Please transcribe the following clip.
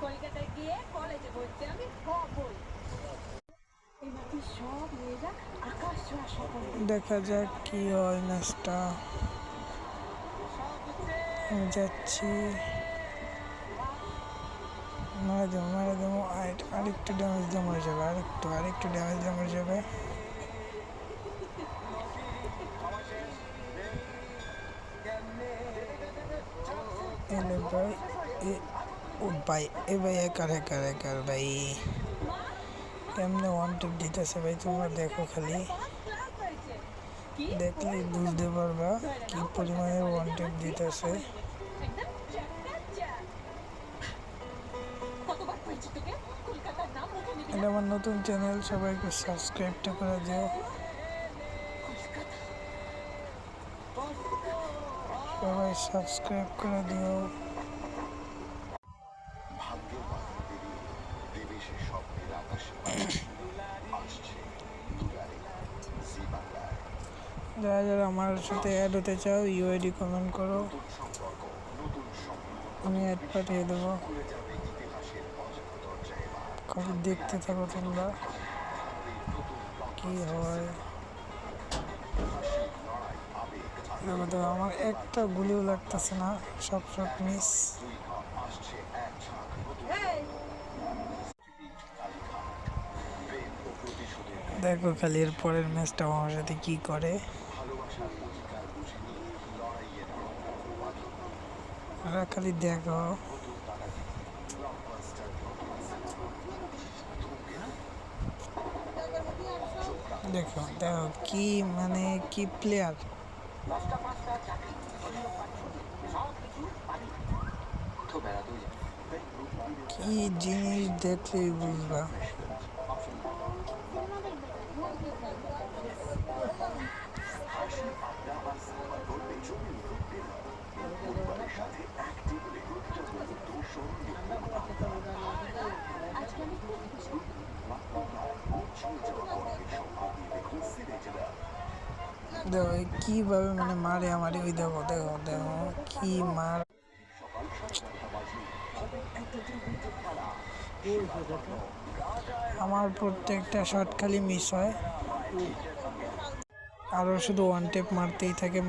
কলকাতায় গিয়ে কলেজে ভর্তি আমি হবই। সব মেয়েরা আকাশ ছোঁয়া স্বপ্ন। দেখা যাক কি হয় ম্যাচটা। আমি যাচ্ছি, মারা দেবো আরেকটু ড্যামেজ দিয়ে মরে যাবে, আরেকটু ড্যামেজ দিয়ে মরে যাবে। এলে ভাই ও ভাই একার ভাই কেমনে ওয়ান টিপ দিতেছে ভাই, তোমরা দেখো, খালি দেখলেই বুঝতে পারবা কি পরিমাণে ওয়ান টিপ দিতেছে। এটা আমার নতুন চ্যানেল, সবাইকে সাবস্ক্রাইবটা করে দিও, সবাই সাবস্ক্রাইব করে দিও। যারা যারা আমার সাথে অ্যাড হতে চাও ইউআইডি কমেন্ট করো, আমি অ্যাড পাঠিয়ে দেবো। খালি দেখতে থাকো তোমরা কি হয়। দেখো আমার একটা গুলিও লাগতেছে না, সব মিস। দেখো খালি এর পরের ম্যাচটা আমার সাথে কি করে। খালি দেখো, দেখো কি মানে কি প্লেয়ার, কি জিনিস দেখলেই বুঝবা। দেখো কিভাবে মানে মারে আমারে, ওই দেখো দেখো দেখো কি মার। আমার প্রত্যেকটা শট খালি মিস হয়, আরও শুধু ওয়ান টেপ মারতেই থাকে।